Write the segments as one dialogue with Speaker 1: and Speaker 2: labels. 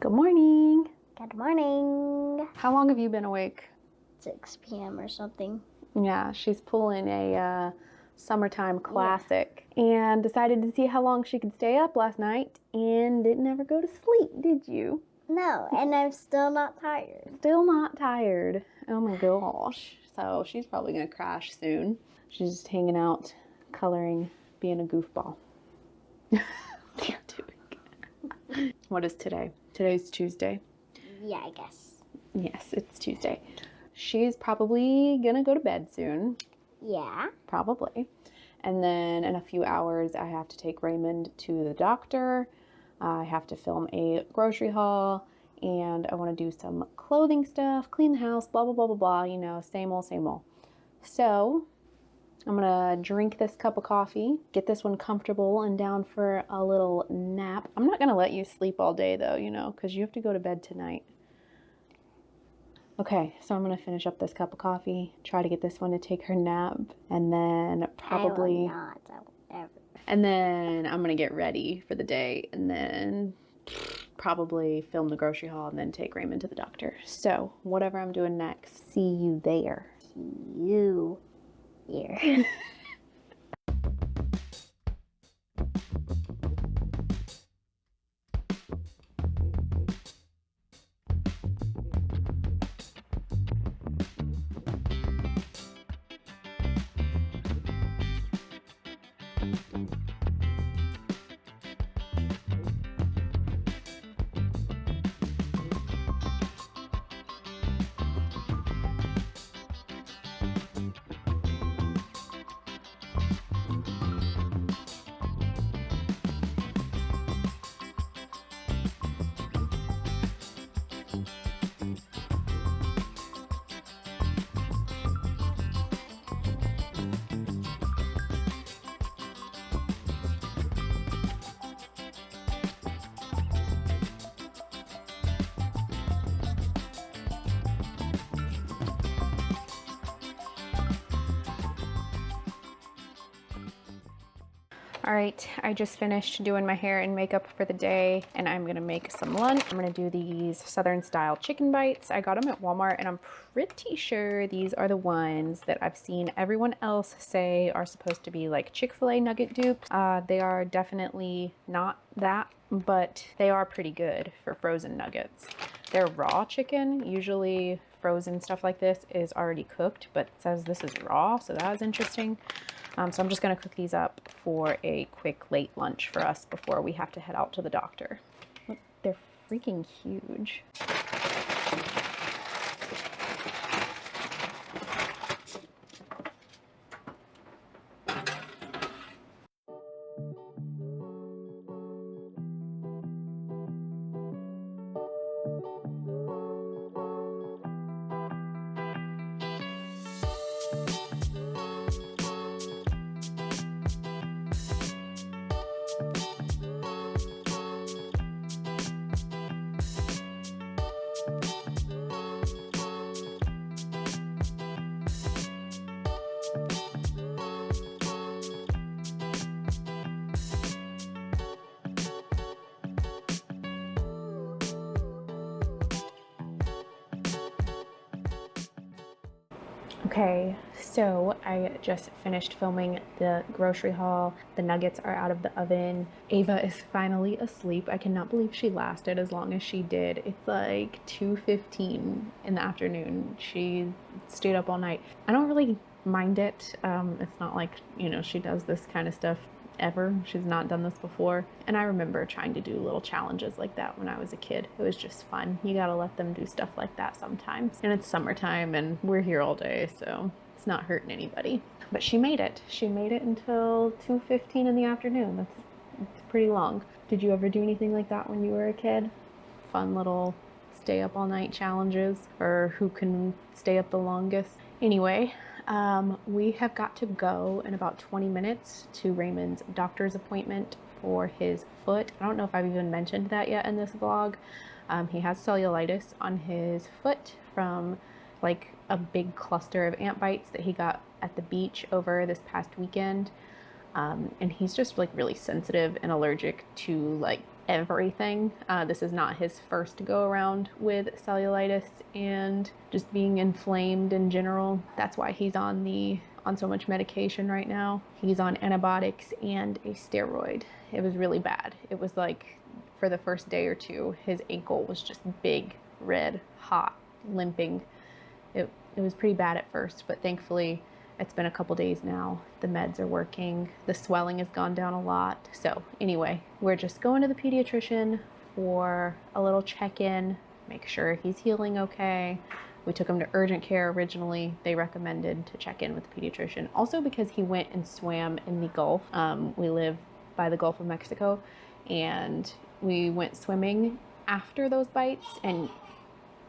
Speaker 1: Good morning.
Speaker 2: Good morning.
Speaker 1: How long have you been awake?
Speaker 2: 6 p.m. or something.
Speaker 1: Yeah, she's pulling a summertime classic and decided to see how long she could stay up last night and didn't ever go to sleep, did you?
Speaker 2: No, and I'm still not tired.
Speaker 1: Still not tired. Oh my gosh. So she's probably going to crash soon. She's just hanging out, coloring, being a goofball. What is today? Today's Tuesday.
Speaker 2: Yeah, I guess.
Speaker 1: Yes, it's Tuesday. She's probably gonna go to bed soon.
Speaker 2: Yeah.
Speaker 1: Probably. And then in a few hours, I have to take Raymond to the doctor. I have to film a grocery haul, and I want to do some clothing stuff, clean the house, blah, blah, blah, blah, blah, you know, same old, same old. So I'm gonna drink this cup of coffee, get this one comfortable and down for a little nap. I'm not gonna let you sleep all day though, you know, because you have to go to bed tonight. Okay, so I'm gonna finish up this cup of coffee, try to get this one to take her nap, and then probably...
Speaker 2: I will not ever.
Speaker 1: And then I'm gonna get ready for the day, and then probably film the grocery haul, and then take Raymond to the doctor. So whatever I'm doing next, see you there.
Speaker 2: See you here.
Speaker 1: All right, I just finished doing my hair and makeup for the day, and I'm gonna make some lunch. I'm gonna do these Southern style chicken bites. I got them at Walmart, and I'm pretty sure these are the ones that I've seen everyone else say are supposed to be like Chick-fil-A nugget dupes. They are definitely not that, but they are pretty good for frozen nuggets. They're raw chicken. Usually frozen stuff like this is already cooked, but it says this is raw, so that was interesting. So I'm just gonna cook these up for a quick late lunch for us before we have to head out to the doctor. Look, they're freaking huge. Okay, so I just finished filming the grocery haul. The nuggets are out of the oven. Ava is finally asleep. I cannot believe she lasted as long as she did. It's like 2:15 in the afternoon. She stayed up all night. I don't really mind it. It's not like, you know, she does this kind of stuff ever. She's not done this before. And I remember trying to do little challenges like that when I was a kid. It was just fun. You gotta let them do stuff like that sometimes. And it's summertime and we're here all day, so it's not hurting anybody. But she made it. She made it until 2:15 in the afternoon. That's pretty long. Did you ever do anything like that when you were a kid? Fun little stay up all night challenges, or who can stay up the longest? Anyway, we have got to go in about 20 minutes to Raymond's doctor's appointment for his foot. I don't know if I've even mentioned that yet in this vlog. He has cellulitis on his foot from like a big cluster of ant bites that he got at the beach over this past weekend. And he's just like really sensitive and allergic to like everything. This is not his first go around with cellulitis and just being inflamed in general. That's why he's on so much medication right now. He's on antibiotics and a steroid. It was really bad. It was like for the first day or two, his ankle was just big, red, hot, limping. It was pretty bad at first, but thankfully it's been a couple days now. The meds are working. The swelling has gone down a lot. So anyway, we're just going to the pediatrician for a little check-in, make sure he's healing okay. We took him to urgent care originally. They recommended to check in with the pediatrician. Also because he went and swam in the Gulf. We live by the Gulf of Mexico, and we went swimming after those bites, and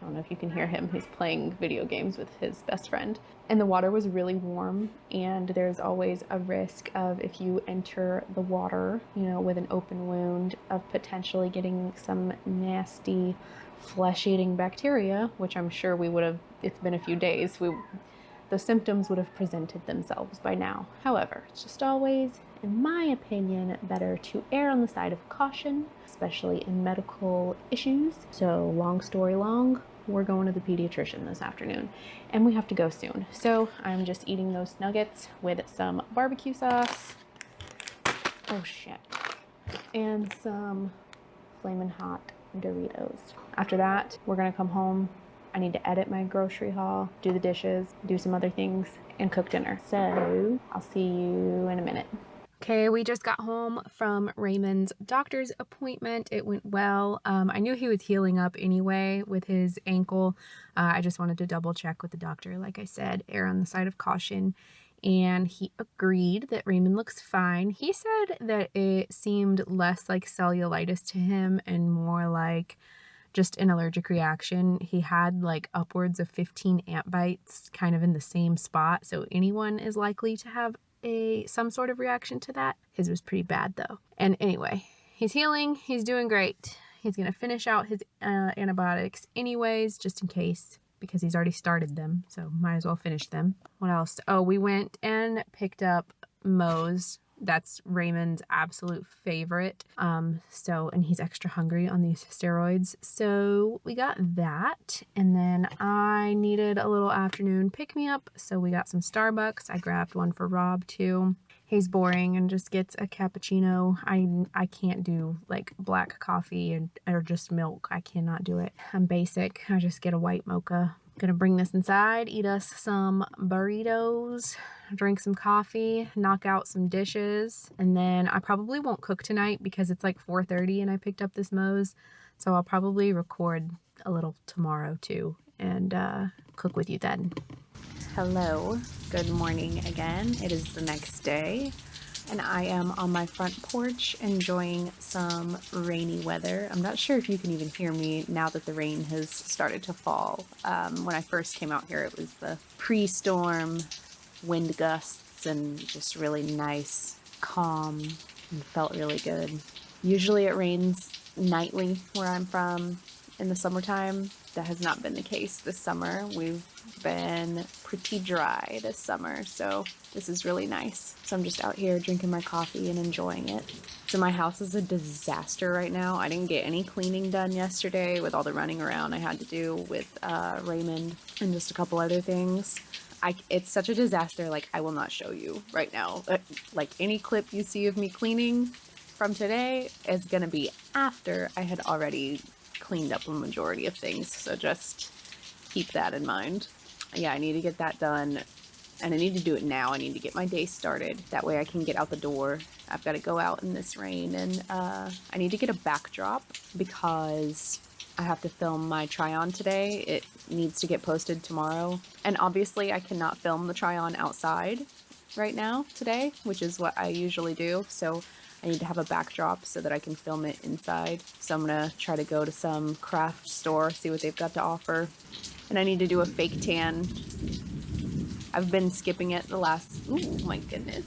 Speaker 1: I don't know if you can hear him. He's playing video games with his best friend. And the water was really warm, and there's always a risk of, if you enter the water, you know, with an open wound, of potentially getting some nasty flesh-eating bacteria, which I'm sure we would have, it's been a few days, the symptoms would have presented themselves by now. However, it's just always, in my opinion, better to err on the side of caution, especially in medical issues. So long story long, we're going to the pediatrician this afternoon, and we have to go soon. So I'm just eating those nuggets with some barbecue sauce. Oh shit. And some Flamin' Hot Doritos. After that, we're gonna come home. I need to edit my grocery haul, do the dishes, do some other things, and cook dinner. So I'll see you in a minute. Okay, we just got home from Raymond's doctor's appointment. It went well. I knew he was healing up anyway with his ankle. I just wanted to double check with the doctor. Like I said, err on the side of caution. And he agreed that Raymond looks fine. He said that it seemed less like cellulitis to him and more like just an allergic reaction. He had like upwards of 15 ant bites kind of in the same spot. So anyone is likely to have some sort of reaction to that. His was pretty bad though. And anyway, he's healing. He's doing great. He's going to finish out his antibiotics anyways, just in case, because he's already started them. So might as well finish them. What else? Oh, we went and picked up Moe's. That's Raymond's absolute favorite. And he's extra hungry on these steroids. So we got that. And then I needed a little afternoon pick-me-up. So we got some Starbucks. I grabbed one for Rob too. He's boring and just gets a cappuccino. I can't do like black coffee or just milk. I cannot do it. I'm basic. I just get a white mocha. Gonna bring this inside, eat us some burritos, drink some coffee, knock out some dishes, and then I probably won't cook tonight because it's like 4:30 and I picked up this Moe's, so I'll probably record a little tomorrow too and cook with you then. Hello, good morning again. It is the next day, and I am on my front porch enjoying some rainy weather. I'm not sure if you can even hear me now that the rain has started to fall. When I first came out here, it was the pre-storm wind gusts and just really nice, calm, and felt really good. Usually it rains nightly where I'm from in the summertime. That has not been the case this summer. We've been pretty dry this summer, so this is really nice. So I'm just out here drinking my coffee and enjoying it. So my house is a disaster right now. I didn't get any cleaning done yesterday with all the running around I had to do with Raymond and just a couple other things. It's such a disaster, like I will not show you right now. Like any clip you see of me cleaning from today is gonna be after I had already cleaned up a majority of things, so just keep that in mind. Yeah, I need to get that done, and I need to do it now. I need to get my day started. That way I can get out the door. I've got to go out in this rain, and I need to get a backdrop because I have to film my try-on today. It needs to get posted tomorrow, and obviously I cannot film the try-on outside right now today, which is what I usually do, so I need to have a backdrop so that I can film it inside. So I'm gonna try to go to some craft store, see what they've got to offer. And I need to do a fake tan. I've been skipping it the last, oh my goodness.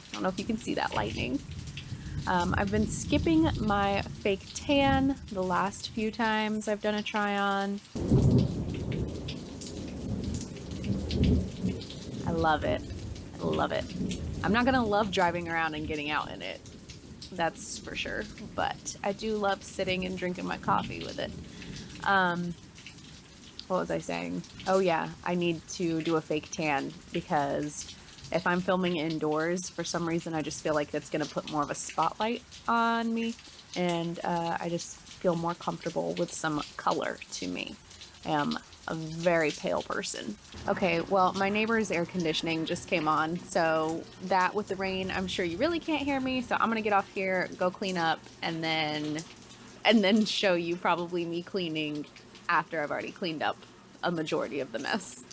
Speaker 1: I don't know if you can see that lightning. I've been skipping my fake tan the last few times I've done a try on. I love it. I love it. I'm not gonna love driving around and getting out in it. that's for sure. But I do love sitting and drinking my coffee with it. What was I saying? Oh yeah, I need to do a fake tan because if I'm filming indoors, for some reason I just feel like that's going to put more of a spotlight on me, and I just feel more comfortable with some color to me. I am a very pale person. Okay, well, my neighbor's air conditioning just came on, so that with the rain, I'm sure you really can't hear me, so I'm gonna get off here, go clean up, and then show you probably me cleaning after I've already cleaned up a majority of the mess.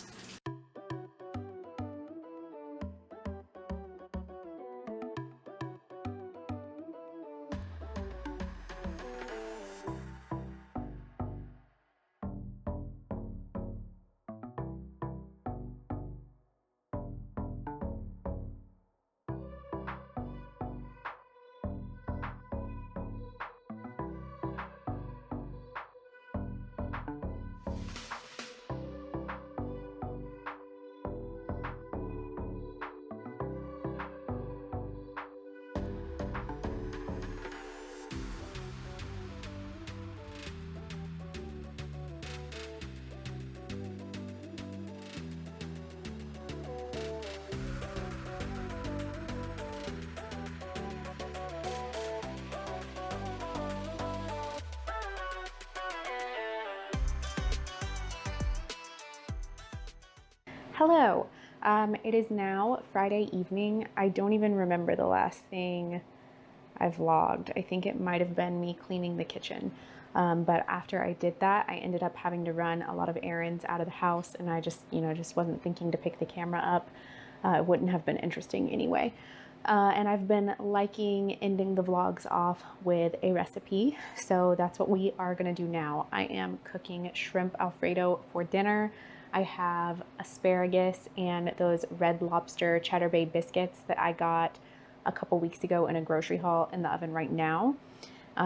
Speaker 1: Hello. It is now Friday evening. I don't even remember the last thing I vlogged. I think it might have been me cleaning the kitchen. But after I did that, I ended up having to run a lot of errands out of the house, and I just wasn't thinking to pick the camera up. It wouldn't have been interesting anyway. And I've been liking ending the vlogs off with a recipe. So that's what we are gonna do now. I am cooking shrimp Alfredo for dinner. I have asparagus and those Red Lobster Cheddar Bay biscuits that I got a couple weeks ago in a grocery haul in the oven right now.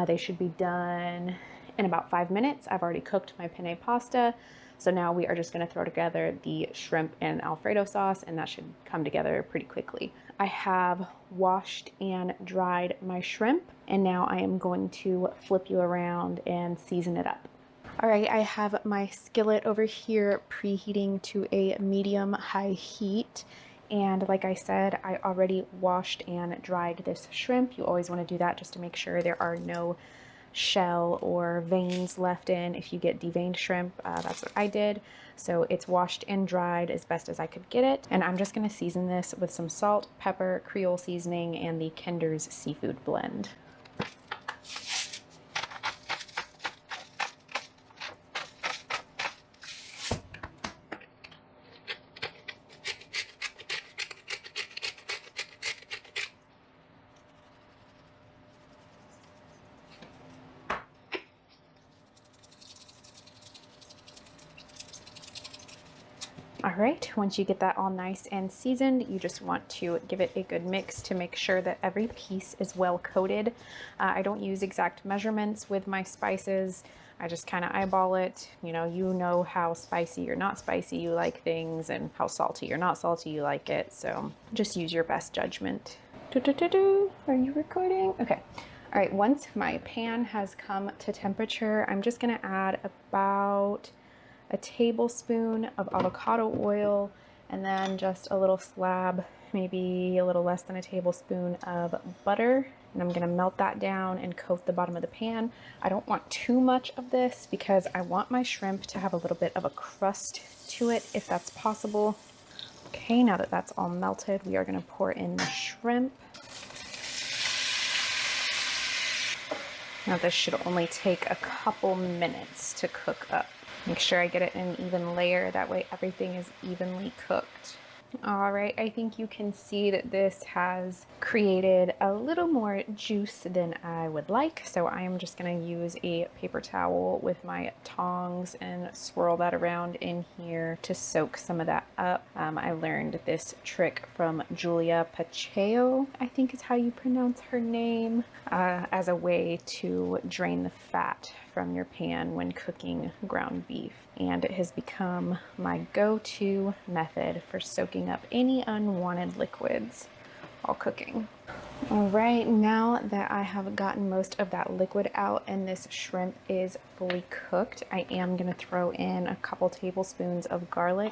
Speaker 1: They should be done in about 5 minutes. I've already cooked my penne pasta. So now we are just gonna throw together the shrimp and Alfredo sauce, and that should come together pretty quickly. I have washed and dried my shrimp, and now I am going to flip you around and season it up. All right, I have my skillet over here preheating to a medium-high heat. And like I said, I already washed and dried this shrimp. You always want to do that just to make sure there are no shell or veins left in. If you get deveined shrimp, that's what I did. So it's washed and dried as best as I could get it. And I'm just going to season this with some salt, pepper, Creole seasoning, and the Kinder's seafood blend. All right, once you get that all nice and seasoned, you just want to give it a good mix to make sure that every piece is well coated. I don't use exact measurements with my spices. I just kind of eyeball it. You know how spicy or not spicy you like things, and how salty or not salty you like it. So just use your best judgment. Are you recording? Okay. All right, once my pan has come to temperature, I'm just gonna add about a tablespoon of avocado oil, and then just a little slab, maybe a little less than a tablespoon of butter. And I'm gonna melt that down and coat the bottom of the pan. I don't want too much of this because I want my shrimp to have a little bit of a crust to it, if that's possible. Okay, now that that's all melted, we are gonna pour in the shrimp. Now this should only take a couple minutes to cook up. Make sure I get it in an even layer, that way everything is evenly cooked. All right, I think you can see that this has created a little more juice than I would like. So I am just gonna use a paper towel with my tongs and swirl that around in here to soak some of that up. I learned this trick from Julia Pacheco, I think is how you pronounce her name, as a way to drain the fat from your pan when cooking ground beef. And it has become my go-to method for soaking up any unwanted liquids while cooking. All right, now that I have gotten most of that liquid out and this shrimp is fully cooked, I am gonna throw in a couple tablespoons of garlic.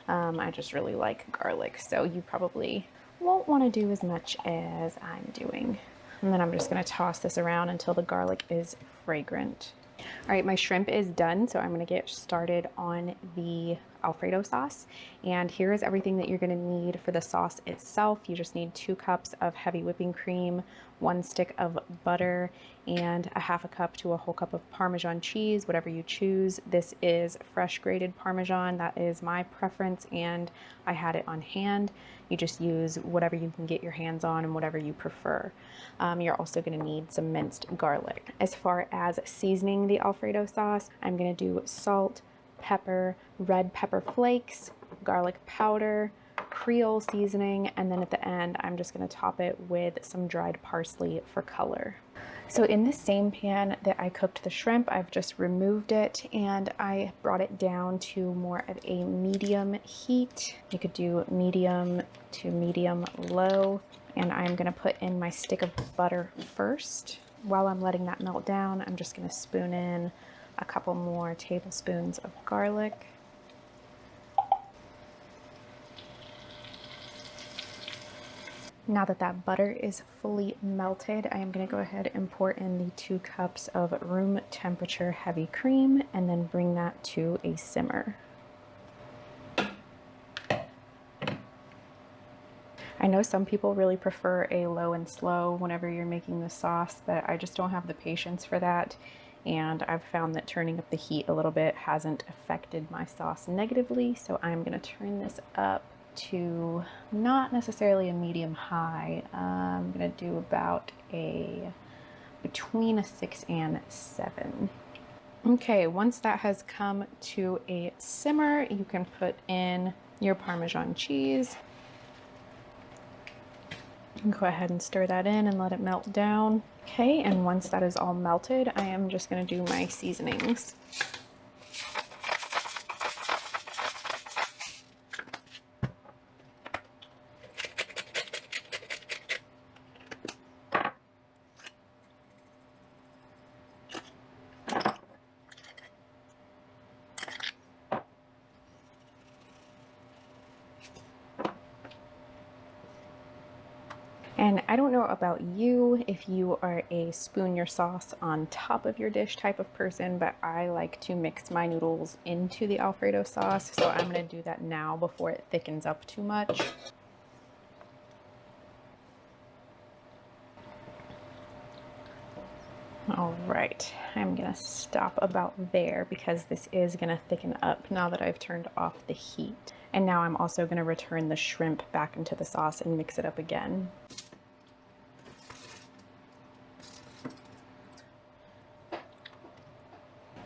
Speaker 1: I just really like garlic, so you probably won't wanna do as much as I'm doing. And then I'm just gonna toss this around until the garlic is fragrant. All right, my shrimp is done, so I'm gonna get started on the Alfredo sauce. And here is everything that you're gonna need for the sauce itself. You just need 2 cups of heavy whipping cream, 1 stick of butter, and a half a cup to a whole cup of Parmesan cheese, whatever you choose. This is fresh grated Parmesan. That is my preference, and I had it on hand. You just use whatever you can get your hands on and whatever you prefer. You're also gonna need some minced garlic. As far as seasoning the Alfredo sauce, I'm gonna do salt, pepper, red pepper flakes, garlic powder, Creole seasoning, and then at the end, I'm just gonna top it with some dried parsley for color. So in the same pan that I cooked the shrimp, I've just removed it and I brought it down to more of a medium heat. You could do medium to medium low. And I'm gonna put in my stick of butter first. While I'm letting that melt down, I'm just gonna spoon in a couple more tablespoons of garlic. Now that that butter is fully melted, I am going to go ahead and pour in the 2 cups of room temperature heavy cream and then bring that to a simmer. I know some people really prefer a low and slow whenever you're making the sauce, but I just don't have the patience for that. And I've found that turning up the heat a little bit hasn't affected my sauce negatively, so I'm going to turn this up to not necessarily a medium high. I'm gonna do about between a 6 and 7. Okay, once that has come to a simmer, you can put in your Parmesan cheese. Go ahead and stir that in and let it melt down. Okay, and once that is all melted, I am just gonna do my seasonings. And I don't know about you, if you are a spoon your sauce on top of your dish type of person, but I like to mix my noodles into the Alfredo sauce. So I'm gonna do that now before it thickens up too much. All right, I'm gonna stop about there because this is gonna thicken up now that I've turned off the heat. And now I'm also gonna return the shrimp back into the sauce and mix it up again.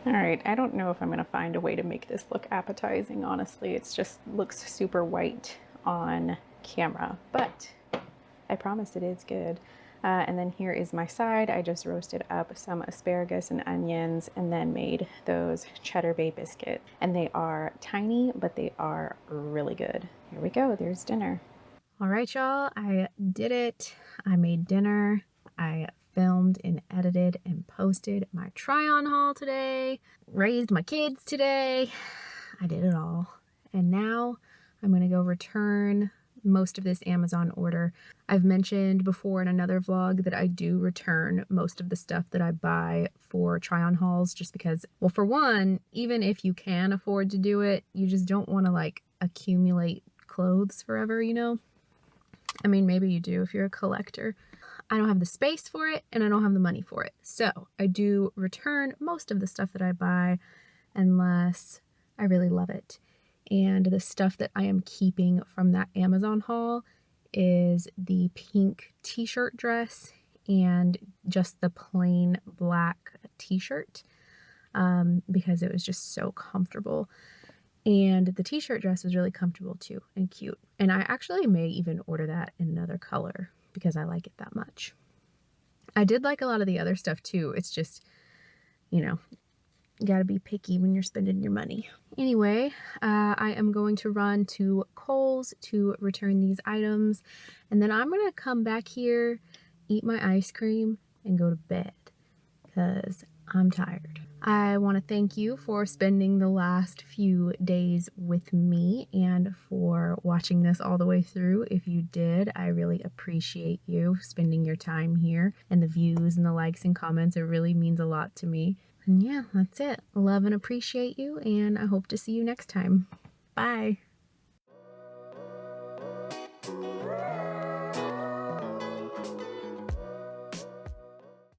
Speaker 1: All right, I don't know if I'm gonna find a way to make this look appetizing, honestly. It just looks super white on camera, but I promise it is good. And then here is my side. I just roasted up some asparagus and onions and then made those cheddar bay biscuits. And they are tiny, but they are really good. Here we go, there's dinner. All right, y'all, I did it. I made dinner. I filmed and edited and posted my try-on haul today, raised my kids today. I did it all. And now I'm gonna go return most of this Amazon order. I've mentioned before in another vlog that I do return most of the stuff that I buy for try-on hauls just because, well, for one, even if you can afford to do it, you just don't want to like accumulate clothes forever, you know? I mean, maybe you do if you're a collector. I don't have the space for it and I don't have the money for it. So I do return most of the stuff that I buy unless I really love it. And the stuff that I am keeping from that Amazon haul is the pink t-shirt dress and just the plain black t-shirt because it was just so comfortable. And the t-shirt dress was really comfortable too and cute. And I actually may even order that in another color because I like it that much. I did like a lot of the other stuff too. It's just, you know, you gotta be picky when you're spending your money. Anyway, I am going to run to Kohl's to return these items. And then I'm gonna come back here eat my ice cream and go to bed because I'm tired. I want to thank you for spending the last few days with me and for watching this all the way through. If you did, I really appreciate you spending your time here, and the views and the likes and comments. It really means a lot to me. And yeah, that's it. Love and appreciate you, and I hope to see you next time. Bye.